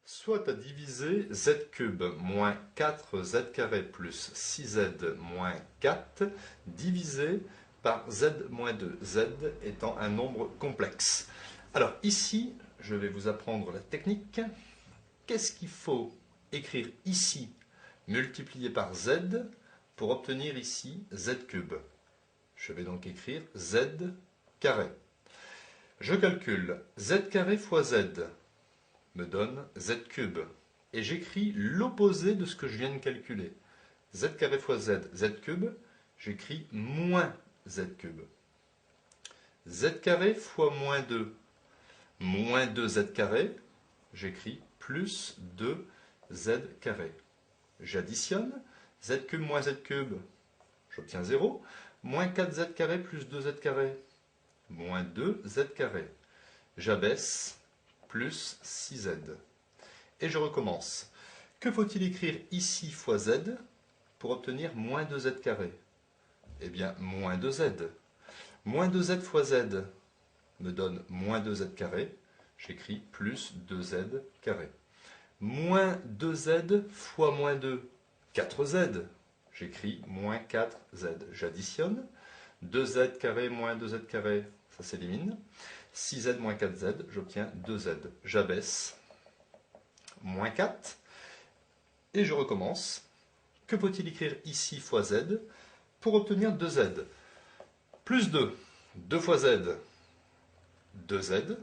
Soit à diviser z cube moins 4z carré plus 6z moins 4 divisé par z moins 2, z étant un nombre complexe. Alors ici, je vais vous apprendre la technique. Qu'est-ce qu'il faut écrire ici, multiplié par z, pour obtenir ici z cube? Je vais donc écrire z carré. Je calcule z carré fois z me donne z cube. Et j'écris l'opposé de ce que je viens de calculer. Z carré fois z, z cube, j'écris moins z cube. Z carré fois moins 2, moins 2z carré, j'écris plus 2z carré. J'additionne, z cube moins z cube, j'obtiens 0, moins 4z carré plus 2z carré, moins 2z carré. J'abaisse, plus 6z. Et je recommence. Que faut-il écrire ici fois z pour obtenir moins 2z carré? Eh bien, moins 2z. Moins 2z fois z me donne moins 2z carré. J'écris plus 2z carré. Moins 2z fois moins 2, 4z. J'écris moins 4z. J'additionne. 2z carré moins 2z carré, ça s'élimine. 6z moins 4z, j'obtiens 2z. J'abaisse, moins 4, et je recommence. Que faut-il écrire ici fois z pour obtenir 2z? Plus 2, 2 fois z, 2z,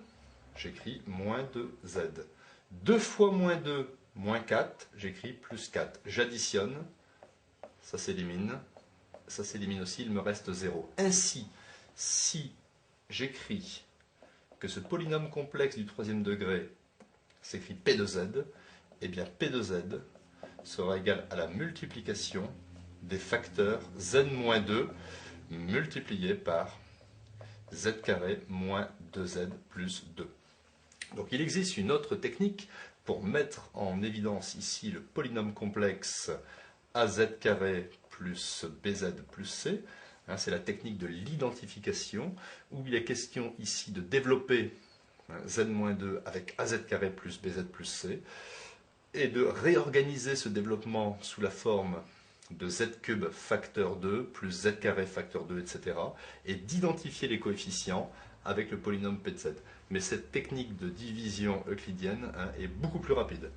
j'écris moins 2z. 2 fois moins 2, moins 4, j'écris plus 4. J'additionne, ça s'élimine aussi, il me reste 0. Ainsi, si j'écris que ce polynôme complexe du troisième degré s'écrit P de z, eh bien P de z sera égal à la multiplication des facteurs z-2 multipliés par z carré moins 2z plus 2. Donc il existe une autre technique pour mettre en évidence ici le polynôme complexe az carré plus bz plus c. C'est la technique de l'identification, où il est question ici de développer z-2 avec az carré plus bz plus c, et de réorganiser ce développement sous la forme de z cube facteur 2 plus z carré facteur 2, etc. et d'identifier les coefficients avec le polynôme p de z. Mais cette technique de division euclidienne est beaucoup plus rapide.